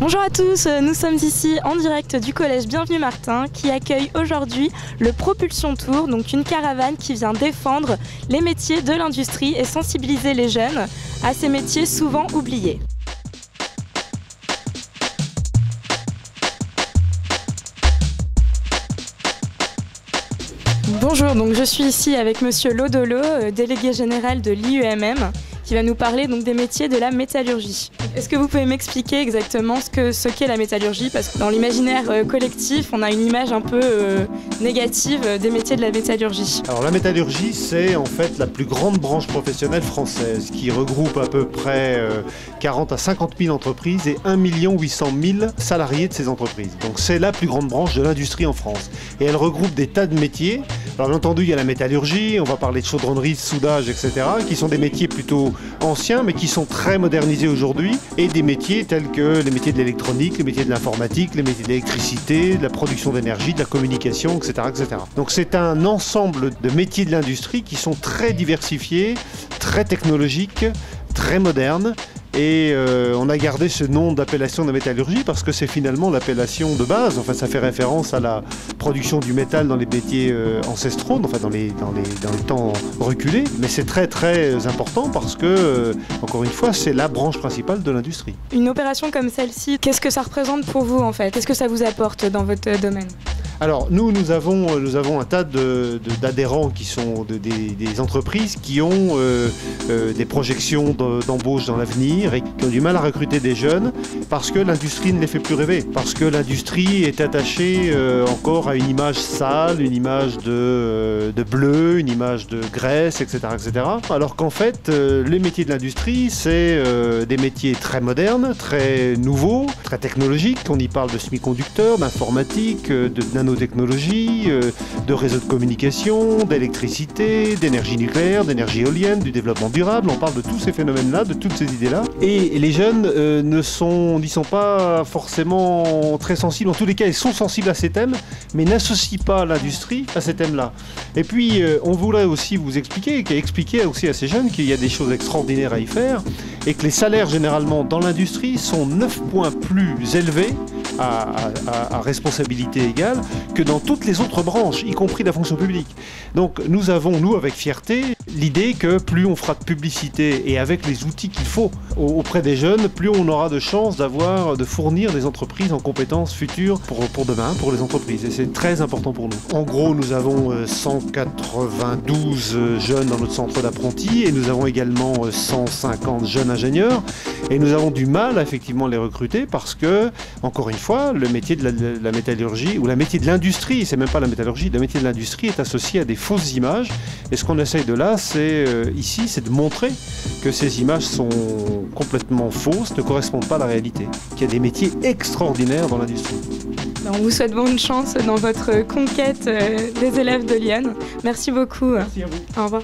Bonjour à tous, nous sommes ici en direct du collège Bienvenue Martin qui accueille aujourd'hui le Propulsion Tour, donc une caravane qui vient défendre les métiers de l'industrie et sensibiliser les jeunes à ces métiers souvent oubliés. Bonjour, donc je suis ici avec Monsieur Lodolo, délégué général de l'IUMM, qui va nous parler donc des métiers de la métallurgie. Est-ce que vous pouvez m'expliquer exactement ce qu'est la métallurgie? Parce que dans l'imaginaire collectif, on a une image un peu négative des métiers de la métallurgie. Alors la métallurgie, c'est en fait la plus grande branche professionnelle française qui regroupe à peu près 40 à 50 000 entreprises et 1 800 000 salariés de ces entreprises. Donc c'est la plus grande branche de l'industrie en France. Et elle regroupe des tas de métiers. Alors bien entendu, il y a la métallurgie, on va parler de chaudronnerie, de soudage, etc., qui sont des métiers plutôt anciens, mais qui sont très modernisés aujourd'hui, et des métiers tels que les métiers de l'électronique, les métiers de l'informatique, les métiers de l'électricité, de la production d'énergie, de la communication, etc., etc. Donc c'est un ensemble de métiers de l'industrie qui sont très diversifiés, très technologiques, très modernes. Et on a gardé ce nom d'appellation de métallurgie parce que c'est finalement l'appellation de base. Enfin, ça fait référence à la production du métal dans les métiers ancestraux, enfin dans les temps reculés. Mais c'est très très important parce que, encore une fois, c'est la branche principale de l'industrie. Une opération comme celle-ci, qu'est-ce que ça représente pour vous en fait? Qu'est-ce que ça vous apporte dans votre domaine? Alors nous avons un tas d'adhérents qui sont des entreprises qui ont des projections d'embauche dans l'avenir et qui ont du mal à recruter des jeunes parce que l'industrie ne les fait plus rêver, parce que l'industrie est attachée encore à une image sale, une image de bleu, une image de graisse, etc., etc. Alors qu'en fait, les métiers de l'industrie, c'est des métiers très modernes, très nouveaux, très technologiques. On y parle de semi-conducteurs, d'informatique, de nanotechnologie, de réseaux de communication, d'électricité, d'énergie nucléaire, d'énergie éolienne, du développement durable. On parle de tous ces phénomènes-là, de toutes ces idées-là. Et les jeunes n'y sont pas forcément très sensibles. En tous les cas, ils sont sensibles à ces thèmes, mais n'associent pas l'industrie à ces thèmes-là. Et puis, on voudrait aussi vous expliquer aussi à ces jeunes qu'il y a des choses extraordinaires à y faire et que les salaires, généralement, dans l'industrie, sont 9 points plus élevés à responsabilité égale que dans toutes les autres branches, y compris la fonction publique. Donc nous avons, nous, avec fierté, l'idée que plus on fera de publicité et avec les outils qu'il faut auprès des jeunes, plus on aura de chances de fournir des entreprises en compétences futures pour demain, pour les entreprises. Et c'est très important pour nous. En gros, nous avons 192 jeunes dans notre centre d'apprentis et nous avons également 150 jeunes ingénieurs. Et nous avons du mal à effectivement les recruter parce que, encore une fois, le métier de la métallurgie ou le métier de l'industrie, c'est même pas la métallurgie, le métier de l'industrie est associé à des fausses images. Et ce qu'on essaye de là, c'est de montrer que ces images sont complètement fausses, ne correspondent pas à la réalité, qu'il y a des métiers extraordinaires dans l'industrie. On vous souhaite bonne chance dans votre conquête des élèves de Lyon. Merci beaucoup. Merci à vous. Au revoir.